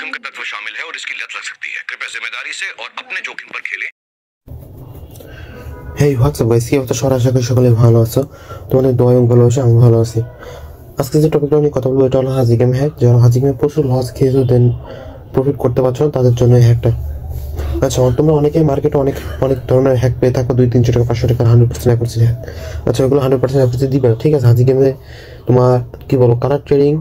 किस्म का तत्व शामिल है और इसकी लत लग सकती है। कृपया जिम्मेदारी से और अपने जोखिम पर खेलें। হেই হোয়াটসঅ্যাপ গাইস, কি অবস্থা? আশা করি সকলে ভালো আছো। তোমাদের দোয়া এবং ভালোবাসা আমি ভালো আছি। আজকে যে টপিকটা নিয়ে কথা বলবো এটা হলো হাজি গেম হ্যাক। যারা হাজি গেমে প্রচুর লস খেয়েছো দেন প্রফিট করতে পারছো না তাদের জন্য এই হ্যাকটা। আচ্ছা, তোমরা অনেকেই মার্কেটে অনেক ধরনের হ্যাক পেয়ে থাকো, 200-300 টাকা 500 টাকা 100% অ্যাকুরেসি হ্যাক। আচ্ছা, ওগুলো 100% অ্যাকুরেসি দিবে না, ঠিক আছে? হাজি গেমে তোমার কি বলো, কালার ট্রেডিং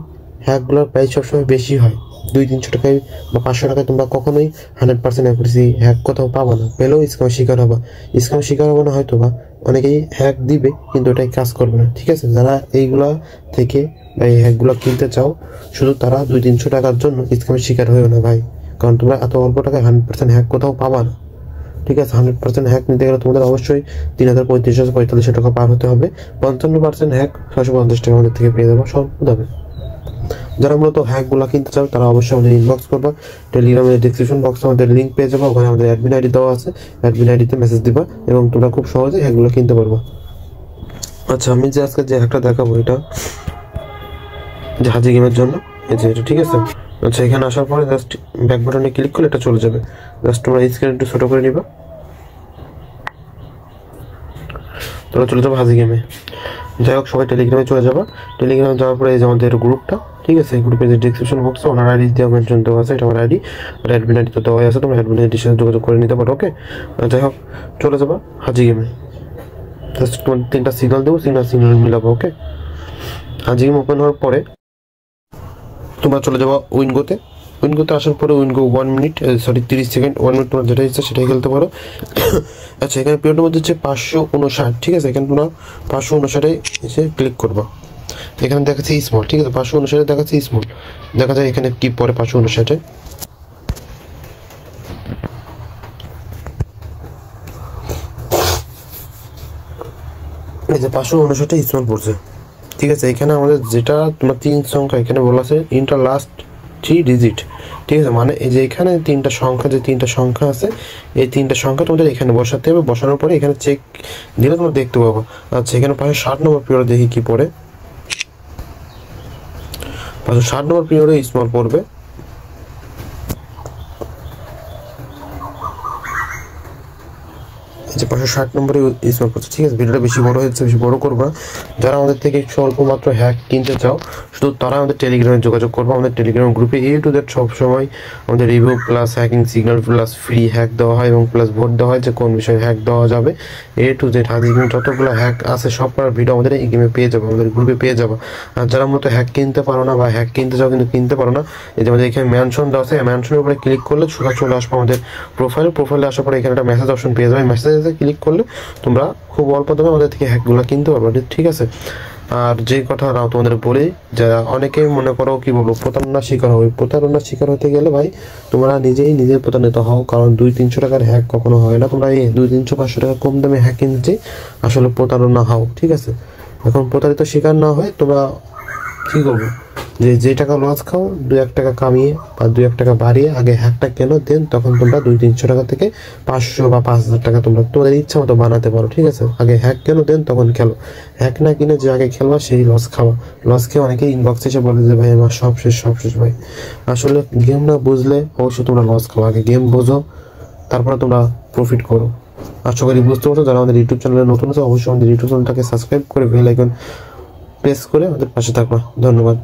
হ্যাকগুলোর প্রাইস সবসময় বেশি হয়। 200-300 টাকায় বা 500 টাকায় তোমরা কখনোই 100% অ্যাকুরেসি হ্যাক কোথাও পাবো না। পেলেও স্ক্যামের শিকার হবা। স্ক্যামের শিকার হবো না হয়তো বা অনেকেই হ্যাক দিবে কিন্তু ওটাই কাজ করবে না, ঠিক আছে? যারা এইগুলা থেকে বা এই হ্যাকগুলো কিনতে চাও, শুধু তারা 200-300 টাকার জন্য স্ক্যামের শিকার হয়েও না ভাই। কারণ তোমরা এত অল্প টাকায় 100% হ্যাক কোথাও পাবা না, ঠিক আছে? 100% হ্যাক নিতে গেলে তোমাদের অবশ্যই 3,000-35,000-45,000 টাকা পার হতে হবে। 55% হ্যাক 650 টাকা আমাদের থেকে পেয়ে যাবো সম্পূর্ণভাবে। যারা মূলত হ্যাকগুলো কিনতে চাও তারা অবশ্যই আমাদের ইনবক্স করবা। টেলিগ্রামের ডিসক্রিপশন বক্সে আমাদের লিঙ্ক পেয়ে যাবো, ওখানে আমাদের অ্যাডমিন আইডি দেওয়া আছে। অ্যাডমিন আইডিতে মেসেজ দিবা এবং তোমরা খুব সহজে হ্যাকগুলো কিনতে পারবা। আচ্ছা, আমি যে আজকে যে হ্যাকটা দেখাবো এটা যে হাজি গেমের জন্য, এই যে এটা, ঠিক আছে? আচ্ছা, এখানে আসার পরে জাস্ট ব্যাক বাটনে ক্লিক করলে এটা চলে যাবে। জাস্ট তোমরা স্ক্রিন একটু ছোটো করে নিবা, তোমরা চলে যাবো হাজি গেমে। যাই হোক, সবাই টেলিগ্রামে চলে যাবা। টেলিগ্রামে যাওয়ার পরে এই যে আমাদের গ্রুপটা, ঠিক আছে? এই গ্রুপে যে ডিসক্রিপশন বক্সে ওনার আইডি দেওয়া মেনশন দেওয়া আছে, এটা আমার আইডি আর অ্যাডমিন আইডি তো দেওয়াই আছে। তোমরা অ্যাডমিন আইডির সাথে যোগাযোগ করে নিতে পারো, ওকে? যাই হোক, চলে যাবা হাজি গেমে। জাস্ট তোমার 3টা সিগন্যাল দেবো, সিগন্যাল মিলাবো, ওকে? হাজি গেম ওপেন হওয়ার পরে তোমরা চলে যাবা উইনগোতে। উইনগোতে আসার পরে উইনগো 1 মিনিট 30 সেকেন্ড 1 মিনিট তোমরা যেটা ইচ্ছা সেটাই খেলতে পারো। আচ্ছা, এখানে পিরিয়ডের মধ্যে হচ্ছে 559, ঠিক আছে? এখানে তোমরা 559 এসে ক্লিক করবা। এখানে দেখাচ্ছে স্মল, ঠিক আছে? 559 দেখাচ্ছে স্মল। দেখা যায় এখানে কি পরে 559 এই যে 559 স্মল পড়ছে, ঠিক আছে? এখানে আমাদের যেটা তোমার 3 সংখ্যা এখানে বলা আছে ইন্টার লাস্ট 3 ডিজিট, ঠিক আছে? মানে এই যে এখানে 3টা সংখ্যা আছে, এই 3টা সংখ্যা তোমাদের এখানে বসাতে হবে। বসানোর পরে এখানে চেক দিলে তোমরা দেখতে পাবো। আচ্ছা, এখানে 560 নম্বর পিরিয়ড দেখি কি পড়ে। 560 নম্বর পিরিয়ডে স্মল পড়বে। যে 560 নম্বরে স্মল পড়ছে, ঠিক আছে? ভিডিওটা বেশি বড় হয়েছে, বেশি বড় করবা। যারা আমাদের থেকে স্বল্প মাত্র হ্যাক কিনতে চাও শুধু তারা আমাদের টেলিগ্রামে যোগাযোগ করবো। আমাদের টেলিগ্রাম গ্রুপে A to Z সবসময় আমাদের review plus hacking signal plus free hack দেওয়া হয় এবং প্লাস ভোট দেওয়া হয় যে কোন বিষয়ে হ্যাক দেওয়া যাবে। A to Z হাজি গেমে যতগুলো হ্যাক আছে সব ভিডিও আমাদের এই গেমে পেয়ে যাবো, আমাদের গ্রুপে পেয়ে যাবো। আর যারা মূলত হ্যাক কিনতে পারো না বা হ্যাক কিনতে চাও কিন্তু কিনতে পারো না, এই যে আমাদের এখানে মেনশন দেওয়া আছে, মেনশনের উপরে ক্লিক করলে চলে আসবো আমাদের প্রোফাইলে আসার পরে এখানে একটা মেসেজ অপশন পেয়ে যাবে। মেসেজে ক্লিক করলে তোমরা খুব অল্প দামে আমাদের থেকে হ্যাকগুলো কিনতে পারবে, ঠিক আছে? আর যে কথা তোমাদের বলি, যারা অনেকেই মনে করো কি বলবো প্রতারণার শিকার হতে গেলে ভাই তোমরা নিজের প্রতারিত হও। কারণ 200-300 টাকার হ্যাক কখনো হয় না। তোমরা এই 200-500 টাকা কম দামে হ্যাক কিনতে আসলে প্রতারণা হও, ঠিক আছে? এখন প্রতারিত শিকার না হয় তোমরা কি করবো, যে টাকা লস খাও 2-1 টাকা কামিয়ে বা 2-1 টাকা বাড়িয়ে আগে হ্যাকটা কেন, দেন তখন তোমরা 200-300 টাকা থেকে 500 বা 5,000 টাকা তোমরা তোমাদের ইচ্ছা মতো বানাতে পারো, ঠিক আছে? আগে হ্যাক কেন, দেন তখন খেলো। হ্যাক না কিনে যে আগে খেলবা সেই লস খেয়ে অনেকেই ইনবক্সে এসে বলে যে ভাই আমার সব শেষ ভাই। আসলে গেম না বুঝলে অবশ্যই তোমরা লস খাও। আগে গেম বোঝো, তারপরে তোমরা প্রফিট করো। আশা করি বুঝতে পারছো। যারা আমাদের ইউটিউব চ্যানেলে নতুন আছে অবশ্যই আমাদের ইউটিউব চ্যানেলটাকে সাবস্ক্রাইব করে বেল আইকন প্রেস করে আমাদের পাশে থাকবা। ধন্যবাদ।